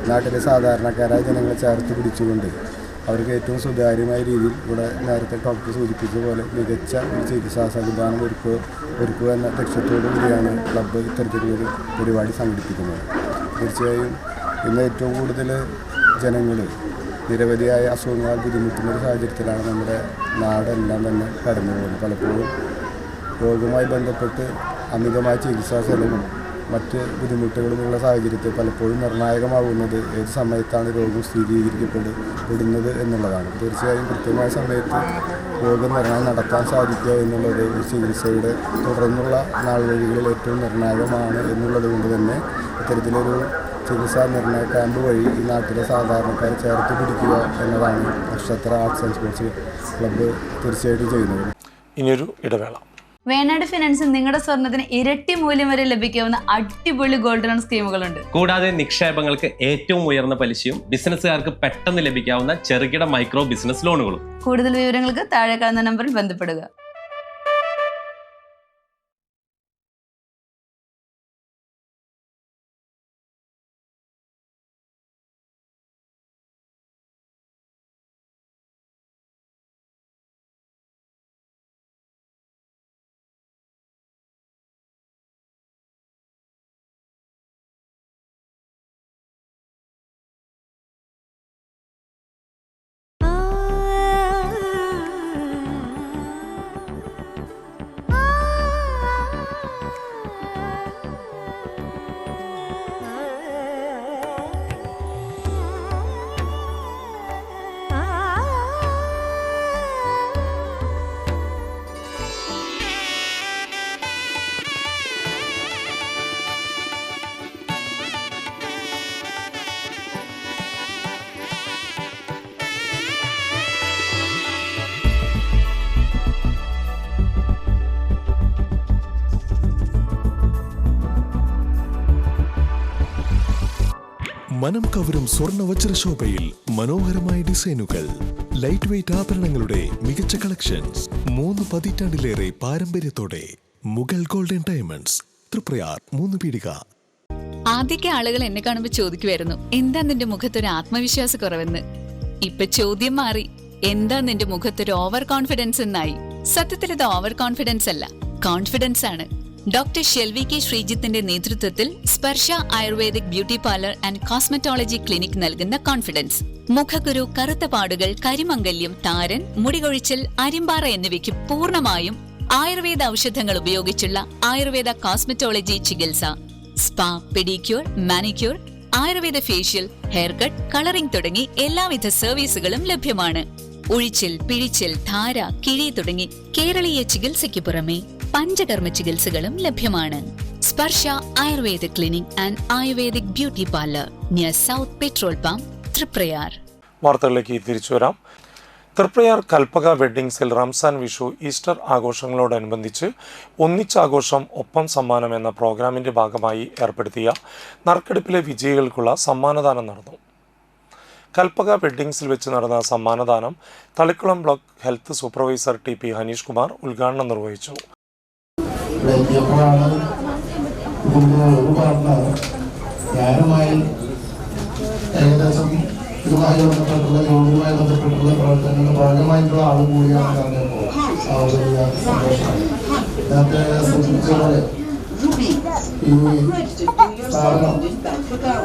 നാട്ടിലെ സാധാരണക്കാരായ ജനങ്ങളെ ചേർത്ത് പിടിച്ചുകൊണ്ട് അവർക്ക് ഏറ്റവും സുതാര്യമായ രീതിയിൽ ഇവിടെ നേരത്തെ ഡോക്ടർ സൂചിപ്പിച്ച പോലെ മികച്ച ഒരു ചികിത്സാ സംവിധാനം ഒരുക്കുക എന്ന ലക്ഷ്യത്തോടു കൂടിയാണ് ക്ലബ്ബ് ഇത്തരത്തിലൊരു പരിപാടി സംഘടിപ്പിക്കുന്നത്. തീർച്ചയായും ഇന്ന് ഏറ്റവും കൂടുതൽ ജനങ്ങൾ നിരവധിയായ അസുഖങ്ങളാൽ ബുദ്ധിമുട്ടുന്ന ഒരു സാഹചര്യത്തിലാണ് നമ്മുടെ നാടെല്ലാം തന്നെ കടന്നു പോകുന്നത്. പലപ്പോഴും രോഗവുമായി ബന്ധപ്പെട്ട് അമിതമായ ചികിത്സാ ചെലവും മറ്റ് ബുദ്ധിമുട്ടുകളുമുള്ള സാഹചര്യത്തിൽ പലപ്പോഴും നിർണായകമാകുന്നത് ഏത് സമയത്താണ് രോഗം സ്ഥിരീകരിക്കപ്പെടുന്നത് എന്നുള്ളതാണ്. തീർച്ചയായും കൃത്യമായ സമയത്ത് രോഗനിർണയം നടത്താൻ സാധിക്കുക എന്നുള്ളത് ഈ ചികിത്സയുടെ തുടർന്നുള്ള നാൾവഴികളിൽ ഏറ്റവും നിർണായകമാണ് എന്നുള്ളത് കൊണ്ട് തന്നെ ഇത്തരത്തിലൊരു ചികിത്സാ നിർണയ ക്യാമ്പ് വഴി ഈ നാട്ടിലെ സാധാരണക്കാരെ ചേർത്ത് പിടിക്കുക എന്നതാണ് നക്ഷത്ര ആർട്സ് ആൻഡ് സ്പോർട്സ് ക്ലബ്ബ് തീർച്ചയായിട്ടും ചെയ്യുന്നത്. ഇനിയൊരു ഇടവേള. വേണാട് ഫിനാൻസിൽ നിങ്ങളുടെ സ്വർണ്ണത്തിന് ഇരട്ടി മൂല്യം വരെ ലഭിക്കാവുന്ന അടിപൊളി ഗോൾഡ് ലോൺ സ്കീമുകളുണ്ട്. കൂടാതെ നിക്ഷേപങ്ങൾക്ക് ഏറ്റവും ഉയർന്ന പലിശയും ബിസിനസ്സുകാർക്ക് പെട്ടെന്ന് ലഭിക്കാവുന്ന ചെറുകിട മൈക്രോ ബിസിനസ് ലോണുകളും. കൂടുതൽ വിവരങ്ങൾക്ക് താഴെ കാണുന്ന നമ്പറിൽ ബന്ധപ്പെടുക. മനം കവരും സ്വർണ്ണ വജ്രശോഭയിൽ മനോഹരമായ ഡിസൈനുകൾ, ലൈറ്റ് വെയ്റ്റ് ആഭരണങ്ങളുടെ മികച്ച കളക്ഷൻസ്, 3 പതിറ്റാണ്ടിലേറെ പാരമ്പര്യത്തോടെ മുഗൾ ഗോൾഡൻ ഡയമണ്ട്സ്, തൃപ്രയാർ 3 പീടിക. ആദ്യമൊക്കെ ആളുകൾ എന്നെ കാണുമ്പോൾ ചോദിക്കുമായിരുന്നു, എന്താ നിന്റെ മുഖത്തൊരു ആത്മവിശ്വാസ കുറവെന്ന്. ഇപ്പൊ ചോദ്യം മാറി, എന്താ നിന്റെ മുഖത്തൊരു ഓവർ കോൺഫിഡൻസ് എന്നായി. സത്യത്തിൽ ഇത് ഓവർ കോൺഫിഡൻസ് അല്ല, കോൺഫിഡൻസ് ആണ്. ഡോക്ടർ ഷെൽവി കെ ശ്രീജിത്തിന്റെ നേതൃത്വത്തിൽ Sparsha Ayurvedic beauty parlour and cosmetology clinic നൽകുന്ന കോൺഫിഡൻസ്. മുഖക്കുരു, കറുത്ത പാടുകൾ, കരിമംഗല്യം, താരൻ, മുടികൊഴിച്ചിൽ, അരിമ്പാറ എന്നിവയ്ക്ക് പൂർണ്ണമായും ആയുർവേദ ഔഷധങ്ങൾ ഉപയോഗിച്ചുള്ള ആയുർവേദ കോസ്മെറ്റോളജി ചികിത്സ. Spa, pedicure, manicure, Ayurveda facial, hair cut, colouring തുടങ്ങി എല്ലാവിധ സർവീസുകളും ലഭ്യമാണ്. ഉഴിച്ചിൽ, പിഴിച്ചിൽ, ധാര, കിഴി തുടങ്ങി കേരളീയ ചികിത്സയ്ക്ക് പുറമെ പഞ്ചകർമ്മ ചികിത്സകളും ലഭ്യമാണ്. Sparsha Ayurveda clinic and Ayurvedic beauty parlour near south petrol pump, Thriprayar. വാർത്തകളിലേക്ക് തിരിച്ചു വരാം. തൃപ്രയാർ കൽപ്പക വെഡ്ഡിങ്സിൽ റംസാൻ, വിഷു, ഈസ്റ്റർ ആഘോഷങ്ങളോടനുബന്ധിച്ച് ഒന്നിച്ചാഘോഷം ഒപ്പം സമ്മാനം എന്ന പ്രോഗ്രാമിന്റെ ഭാഗമായി ഏർപ്പെടുത്തിയ നറുക്കെടുപ്പിലെ വിജയികൾക്കുള്ള സമ്മാനദാനം നടന്നു. കൽപ്പക വെഡ്ഡിങ്സിൽ വെച്ച് നടന്ന സമ്മാനദാനം Thalikulam block health supervisor TP Hanish Kumar ഉദ്ഘാടനം നിർവഹിച്ചു. ഏകദേശം ഇതുമായി ബന്ധപ്പെട്ടുള്ള ജോലിയുമായി ബന്ധപ്പെട്ടുള്ള പ്രവർത്തനങ്ങളുടെ ഭാഗമായിട്ടുള്ള ആളും കൂടിയാണ് പറഞ്ഞപ്പോൾ വലിയ സന്തോഷമാണ്. നേരത്തെ സൂചിപ്പിച്ചതുപോലെ ഈ സ്ഥാപനം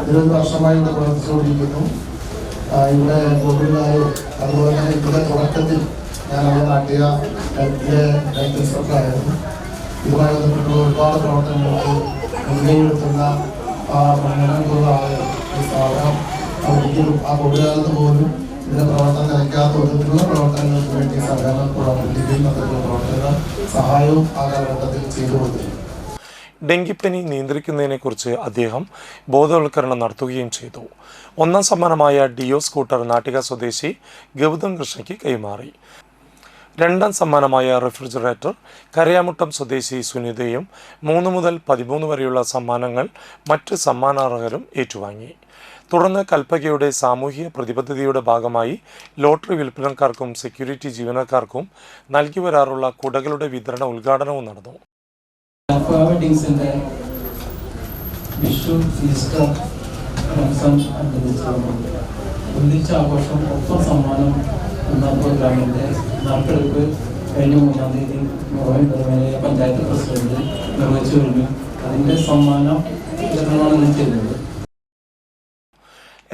20 വർഷമായി ഇവിടെ പ്രവർത്തിച്ചുകൊണ്ടിരിക്കുന്നു. ഇവിടെ കോവിഡായും അതുപോലെ തന്നെ ഇവിടെ തുടക്കത്തിൽ ഞാൻ അവിടെ നാട്ടിയ ഹെൽത്ത് ഇൻസ്പെക്ടറായിരുന്നു. ഇതുമായി ബന്ധപ്പെട്ടുള്ള ഒരുപാട് പ്രവർത്തനങ്ങൾക്ക് മുൻകൈയെടുത്തുന്ന മുൻഗണനയുള്ള ആളുകൾ ഈ സ്ഥാപനം ഒരിക്കലും ആ കോവിഡാലത്ത് പോലും ഇതിന്റെ പ്രവർത്തനം നിലയ്ക്കാത്ത വിധത്തിലുള്ള പ്രവർത്തനങ്ങൾക്ക് വേണ്ടി സഹകരണം പ്രവർത്തിക്കുകയും അതിനുള്ള പ്രവർത്തന സഹായവും ആ കാലഘട്ടത്തിൽ ചെയ്തു കൊടുത്തിരുന്നു. ഡെങ്കിപ്പനി നിയന്ത്രിക്കുന്നതിനെക്കുറിച്ച് അദ്ദേഹം ബോധവൽക്കരണം നടത്തുകയും ചെയ്തു. 1ാം സമ്മാനമായ ഡിയോ സ്കൂട്ടർ നാട്ടിക സ്വദേശി ഗൗതം കൃഷ്ണയ്ക്ക് കൈമാറി. 2ാം സമ്മാനമായ റെഫ്രിജറേറ്റർ കരയാമുട്ടം സ്വദേശി സുനിതയും 3 മുതൽ 13 വരെയുള്ള സമ്മാനങ്ങൾ മറ്റ് സമ്മാനാർഹരും ഏറ്റുവാങ്ങി. തുടർന്ന് കൽപ്പകയുടെ സാമൂഹിക പ്രതിബദ്ധതയുടെ ഭാഗമായി ലോട്ടറി വിൽപ്പനക്കാർക്കും സെക്യൂരിറ്റി ജീവനക്കാർക്കും നൽകി വരാറുള്ള കുടകളുടെ വിതരണ ഉദ്ഘാടനവും നടന്നു. വെഡിങ്സിന്റെ വിഷു, ഈസ്റ്റർ, റംസാൻ ഒന്നിച്ചാഘോഷം ഒപ്പം സമ്മാനം എന്ന പ്രോഗ്രാമിന്റെ നറുക്കെടുപ്പ് കഴിഞ്ഞ 3-ാം തീയതി പഞ്ചായത്ത് പ്രസിഡന്റ് നിർവഹിച്ചു കഴിഞ്ഞു. അതിന്റെ സമ്മാനം വിതരണമാണ് ചെയ്തത്.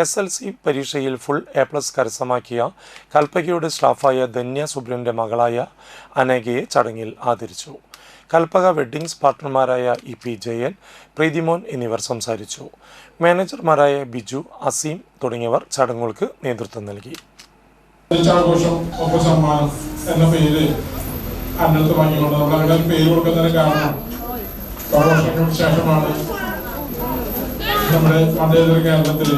SLC പരീക്ഷയിൽ ഫുൾ A+ കരസ്ഥമാക്കിയ കൽപ്പകയുടെ സ്റ്റാഫായ ധന്യ സുബ്രന്റെ മകളായ അനഘയെ ചടങ്ങിൽ ആദരിച്ചു. കൽപ്പക വെഡ്ഡിങ്സ് പാർട്ട്ണർമാരായ EP ജയൻ, പ്രീതിമോൻ എന്നിവർ സംസാരിച്ചു. മാനേജർമാരായ ബിജു, അസീം തുടങ്ങിയവർ ചടങ്ങുകൾക്ക് നേതൃത്വം നൽകി. ഒന്നിച്ചാഘോഷം ഒപ്പം സമ്മാനം എന്ന പേര് അനന്തമാക്കിക്കൊണ്ട് നമ്മൾ അങ്ങനെ പേര് കൊടുക്കുന്നതിന് കാരണം വർഷങ്ങൾക്ക് ശേഷമാണ് നമ്മുടെ മതേതര കേരളത്തിൽ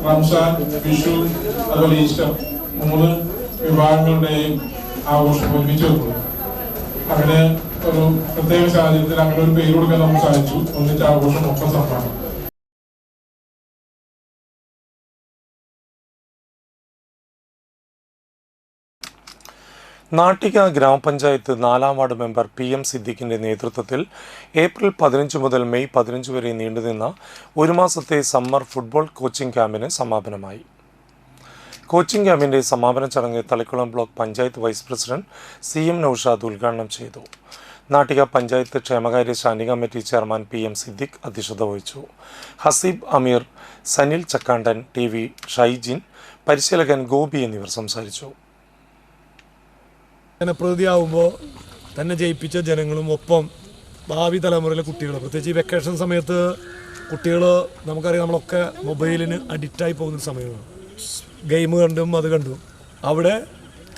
റംസാൻ, വിഷു അതുപോലെ ഈസ്റ്റർ 3 വിഭാഗങ്ങളുടെയും ആഘോഷം ഒരുമിച്ച് വെക്കുന്നത്. അങ്ങനെ ഒരു പ്രത്യേക സാഹചര്യത്തിൽ അങ്ങനെ ഒരു പേര് കൊടുക്കാൻ നമുക്ക് സാധിച്ചു. ഒന്നിച്ചാഘോഷം ഒപ്പം സമ്മാനം. നാട്ടിക ഗ്രാമപഞ്ചായത്ത് 4ാം വാർഡ് മെമ്പർ PM സിദ്ദിഖിന്റെ നേതൃത്വത്തിൽ ഏപ്രിൽ 15 മുതൽ മെയ് 15 വരെ നീണ്ടുനിന്ന 1 മാസത്തെ സമ്മർ ഫുട്ബോൾ കോച്ചിംഗ് ക്യാമ്പിന് സമാപനമായി. കോച്ചിംഗ് ക്യാമ്പിന്റെ സമാപന ചടങ്ങ് Thalikulam block panchayat vice president CM Noushad ഉദ്ഘാടനം ചെയ്തു. നാട്ടിക പഞ്ചായത്ത് ക്ഷേമകാര്യ standing committee chairman PM Siddique അധ്യക്ഷത വഹിച്ചു. ഹസീബ് അമീർ, സനിൽ ചക്കാണ്ടൻ, TV ഷൈജിൻ, പരിശീലകൻ ഗോപി എന്നിവർ സംസാരിച്ചു. ജനപ്രതിയാവുമ്പോൾ തന്നെ ജയിപ്പിച്ച ജനങ്ങളും ഒപ്പം ഭാവി തലമുറയിലെ കുട്ടികൾ, പ്രത്യേകിച്ച് ഈ വെക്കേഷൻ സമയത്ത് കുട്ടികൾ നമുക്കറിയാം നമ്മളൊക്കെ മൊബൈലിന് അഡിക്റ്റായി പോകുന്ന സമയമാണ്. ഗെയിം കണ്ടും അത് കണ്ടും അവിടെ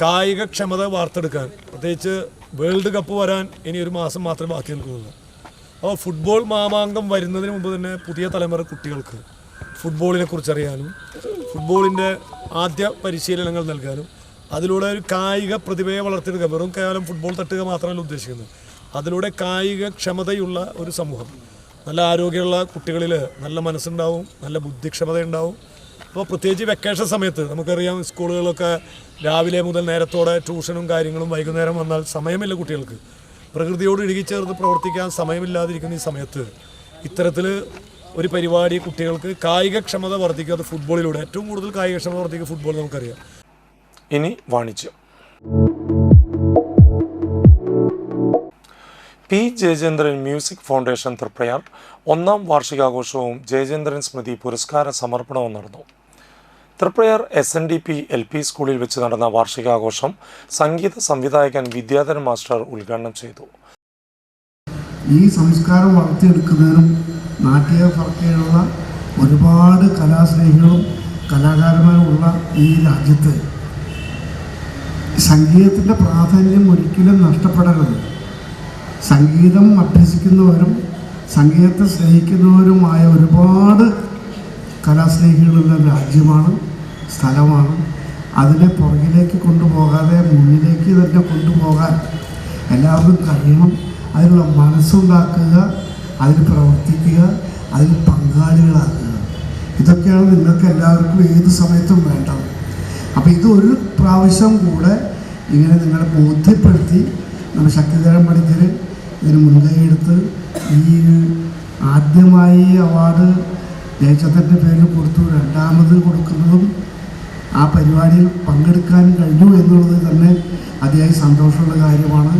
കായികക്ഷമത വാർത്തെടുക്കാൻ, പ്രത്യേകിച്ച് വേൾഡ് കപ്പ് വരാൻ ഇനി 1 മാസം മാത്രമേ ബാക്കി നിൽക്കുന്നുള്ളൂ. അപ്പോൾ ഫുട്ബോൾ മാമാങ്കം വരുന്നതിന് മുമ്പ് തന്നെ പുതിയ തലമുറ കുട്ടികൾക്ക് ഫുട്ബോളിനെ കുറിച്ചറിയാനും ഫുട്ബോളിൻ്റെ ആദ്യ പരിശീലനങ്ങൾ നൽകാനും അതിലൂടെ ഒരു കായിക പ്രതിഭയെ വളർത്തിയെടുക്കുക, വെറും കേവലം ഫുട്ബോൾ തട്ടുക മാത്രമല്ല ഉദ്ദേശിക്കുന്നത്, അതിലൂടെ കായിക ക്ഷമതയുള്ള ഒരു സമൂഹം, നല്ല ആരോഗ്യമുള്ള കുട്ടികളിൽ നല്ല മനസ്സുണ്ടാവും, നല്ല ബുദ്ധിക്ഷമത ഉണ്ടാവും. അപ്പോൾ പ്രത്യേകിച്ച് വെക്കേഷൻ സമയത്ത് നമുക്കറിയാം സ്കൂളുകളൊക്കെ രാവിലെ മുതൽ നേരത്തോടെ ട്യൂഷനും കാര്യങ്ങളും, വൈകുന്നേരം വന്നാൽ സമയമില്ല കുട്ടികൾക്ക്. പ്രകൃതിയോട് ഇഴുകിച്ചേർന്ന് പ്രവർത്തിക്കാൻ സമയമില്ലാതിരിക്കുന്ന ഈ സമയത്ത് ഇത്തരത്തിൽ ഒരു പരിപാടി കുട്ടികൾക്ക് കായികക്ഷമത വർദ്ധിക്കുക, അത് ഫുട്ബോളിലൂടെ ഏറ്റവും കൂടുതൽ കായികക്ഷമത വർദ്ധിക്കുക ഫുട്ബോൾ നമുക്കറിയാം. ഇനി വാണിജ്യം. P Jayachandran music foundation Triprayar 1ാം വാർഷികാഘോഷവും ജയചന്ദ്രൻ സ്മൃതി പുരസ്കാര സമർപ്പണവും നടന്നു. തൃപ്രയാർ SNDP LP സ്കൂളിൽ വെച്ച് നടന്ന വാർഷികാഘോഷം സംഗീത സംവിധായകൻ വിദ്യാധരൻ മാസ്റ്റർ ഉദ്ഘാടനം ചെയ്തു. ഈ സംസ്കാരം വളർത്തിയെടുക്കുന്നതിനും നാട്യവർക്കുള്ള ഒരുപാട് കലാസ്നേഹികളും കലാകാരന്മാരുമുള്ള ഈ രാജ്യത്ത് സംഗീതത്തിൻ്റെ പ്രാധാന്യം ഒരിക്കലും നഷ്ടപ്പെടരുത്. സംഗീതം അഭ്യസിക്കുന്നവരും സംഗീതത്തെ സ്നേഹിക്കുന്നവരുമായ ഒരുപാട് കലാസ്നേഹികളുള്ള രാജ്യമാണ്, സ്ഥലമാണ്. അതിനെ പുറകിലേക്ക് കൊണ്ടുപോകാതെ മുന്നിലേക്ക് തന്നെ കൊണ്ടുപോകാൻ എല്ലാവർക്കും കഴിയണം. അതിനുള്ള മനസ്സുണ്ടാക്കുക, അതിന് പ്രവർത്തിക്കുക, അതിന് പങ്കാളികളാക്കുക. ഇതൊക്കെയാണ് നിങ്ങൾക്ക് എല്ലാവർക്കും ഏത് സമയത്തും വേണ്ടത്. അപ്പോൾ ഇത് ഒരു പ്രാവശ്യം കൂടെ ഇങ്ങനെ നിങ്ങളെ ബോധ്യപ്പെടുത്തി നമ്മൾ ശക്തിധരൻ പണിക്കർ ഇതിന് മുൻകൈയെടുത്ത് ഈ ആദ്യമായി അവാർഡ് ജയചന്ദ്രൻ്റെ പേരിൽ കൊടുത്തു, രണ്ടാമത് കൊടുക്കുന്നതും ആ പരിപാടിയിൽ പങ്കെടുക്കാൻ കഴിഞ്ഞു എന്നുള്ളത് തന്നെ അതിയായി സന്തോഷമുള്ള കാര്യമാണ്.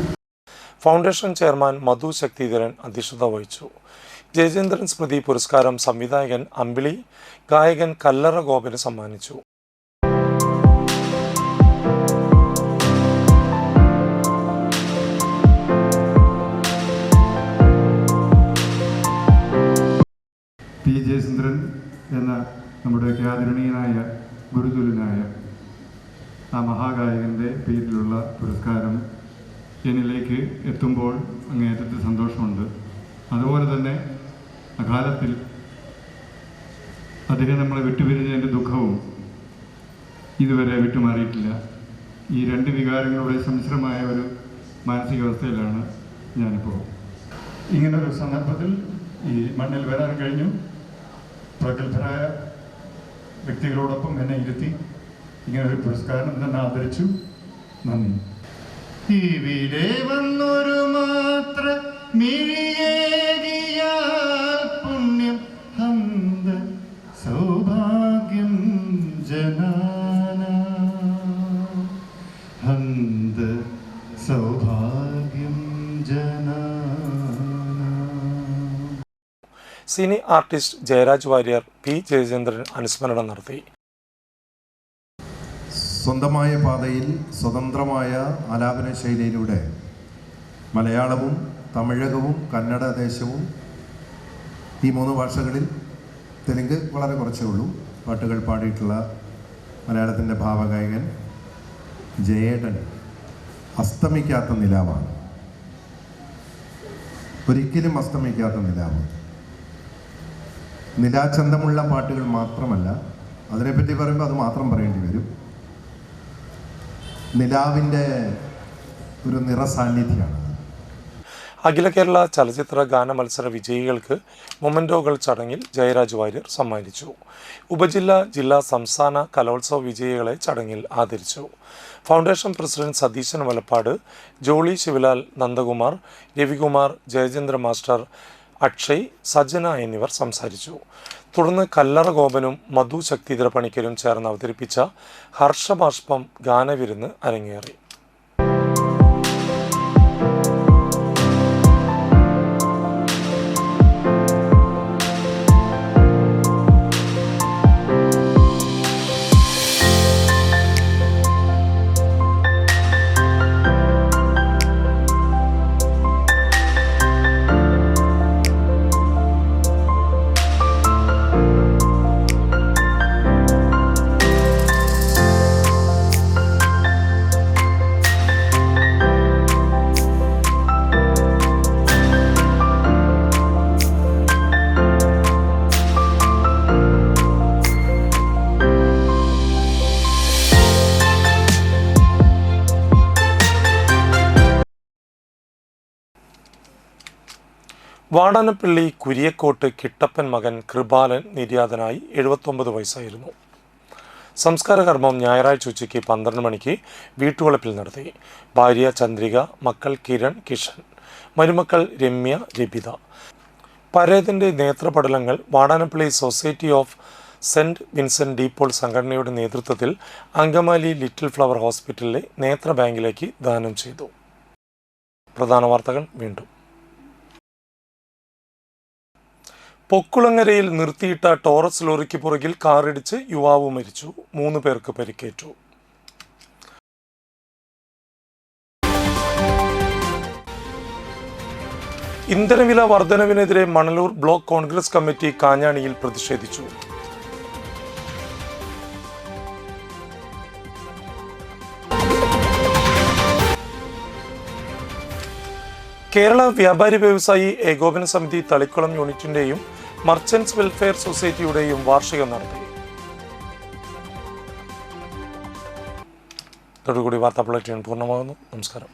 ഫൗണ്ടേഷൻ ചെയർമാൻ മധു ശക്തിധരൻ അധ്യക്ഷത വഹിച്ചു. ജയചന്ദ്രൻ സ്മൃതി പുരസ്കാരം സംവിധായകൻ അമ്പിളി, ഗായകൻ കല്ലറ ഗോപന് സമ്മാനിച്ചു. പി ജയചന്ദ്രൻ എന്ന നമ്മുടെ ആദരണീയനായ ഗുരുതുല്യനായ ആ മഹാഗായകൻ്റെ പേരിലുള്ള പുരസ്കാരം എന്നിലേക്ക് എത്തുമ്പോൾ അങ്ങേയറ്റത്തെ സന്തോഷമുണ്ട്. അതുപോലെ തന്നെ അകാലത്തിൽ അദ്ദേഹം നമ്മളെ വിട്ടുപിരിഞ്ഞതിൻ്റെ ദുഃഖവും ഇതുവരെ വിട്ടുമാറിയിട്ടില്ല. ഈ രണ്ട് വികാരങ്ങളുടെ സമ്മിശ്രമായ ഒരു മാനസികാവസ്ഥയിലാണ് ഞാനിപ്പോൾ. ഇങ്ങനൊരു സന്ദർഭത്തിൽ ഈ മണ്ണിൽ വരാൻ കഴിഞ്ഞു. പ്രഗത്ഭരായ വ്യക്തികളോടൊപ്പം എന്നെ ഇരുത്തി ഇങ്ങനൊരു പുരസ്കാരം തന്നെ ആദരിച്ചു. നന്ദി. ഇവിടെ വന്നൊരു മാത്ര മിഴിയേകിയാൽ പുണ്യം ഹന്ത സൗഭാഗ്യം ജനാന ഹന്ത സൗഭാഗ്യം ജനാന. Cine artist Jayaraj Warrier P Jayachandran അനുസ്മരണം നടത്തി. സ്വന്തമായ പാതയിൽ സ്വതന്ത്രമായ ആലാപന ശൈലിയിലൂടെ മലയാളവും തമിഴകവും കന്നഡ ദേശവും ഈ 3 ഭാഷകളിൽ, തെലുങ്ക് വളരെ കുറച്ചേ ഉള്ളൂ, പാട്ടുകൾ പാടിയിട്ടുള്ള മലയാളത്തിൻ്റെ ഭാവഗായകൻ ജയേട്ടൻ അസ്തമിക്കാത്ത നിലാവാണ്. ഒരിക്കലും അസ്തമിക്കാത്ത നിലാവ്. നിലാചന്തമുള്ള പാട്ടുകൾ മാത്രമല്ല, അതിനെപ്പറ്റി പറയുമ്പോൾ അത് മാത്രം പറയേണ്ടി വരും. നിലാവിൻ്റെ ഒരു നിറസാന്നിധ്യമാണ്. അഖില കേരള ചലച്ചിത്ര ഗാന മത്സര വിജയികൾക്ക് മൊമൻറ്റോകൾ ചടങ്ങിൽ ജയരാജ് വാര്യർ സമ്മാനിച്ചു. ഉപജില്ലാ, ജില്ലാ, സംസ്ഥാന കലോത്സവ വിജയികളെ ചടങ്ങിൽ ആദരിച്ചു. Foundation president Satheesan Valappad, Jolly Sivalal, Nandakumar, Ravikumar, Jayachandra master, Akshay, Sajana എന്നിവർ സംസാരിച്ചു. തുടർന്ന് കല്ലറ ഗോപനും മധു ശക്തിധര പണിക്കരും ചേർന്ന് അവതരിപ്പിച്ച ഹർഷബാഷ്പം ഗാനവിരുന്ന് അരങ്ങേറി. വാടാനപ്പള്ളി കുരിയക്കോട്ട് കിട്ടപ്പൻ മകൻ കൃപാലൻ നിര്യാതനായി 79 വയസ്സായിരുന്നു. സംസ്കാര കർമ്മം ഞായറാഴ്ച ഉച്ചയ്ക്ക് 12 മണിക്ക് വീട്ടുവളപ്പിൽ നടത്തി. ഭാര്യ ചന്ദ്രിക, മക്കൾ കിരൺ, കിഷൻ, മരുമക്കൾ രമ്യ, രബിത. പരേതൻ്റെ നേത്രപടലങ്ങൾ Vadanappally society of Saint Vincent de Paul സംഘടനയുടെ നേതൃത്വത്തിൽ അങ്കമാലി ലിറ്റിൽ ഫ്ലവർ ഹോസ്പിറ്റലിലെ നേത്ര ബാങ്കിലേക്ക് ദാനം ചെയ്തു. പ്രധാന വാർത്തകൾ വീണ്ടും. പൊക്കുളങ്ങരയിൽ നിർത്തിയിട്ട ടോറസ് ലോറിക്ക് പുറകിൽ കാറിടിച്ച് യുവാവ് മരിച്ചു. 3 പേർക്ക് പരിക്കേറ്റു. ഇന്ധനവില വർധനവിനെതിരെ മണലൂർ ബ്ലോക്ക് കോൺഗ്രസ് കമ്മിറ്റി കാഞ്ഞാണിയിൽ പ്രതിഷേധിച്ചു. കേരള വ്യാപാരി വ്യവസായി ഏകോപന സമിതി തളിക്കുളം യൂണിറ്റിന്റെയും മർച്ചന്റ്സ് വെൽഫെയർ സൊസൈറ്റിയുടെയും വാർഷികം നടത്തി. ഇതോടുകൂടി വാർത്താ ബുള്ളറ്റിൻ പൂർണ്ണമാകുന്നു. നമസ്കാരം.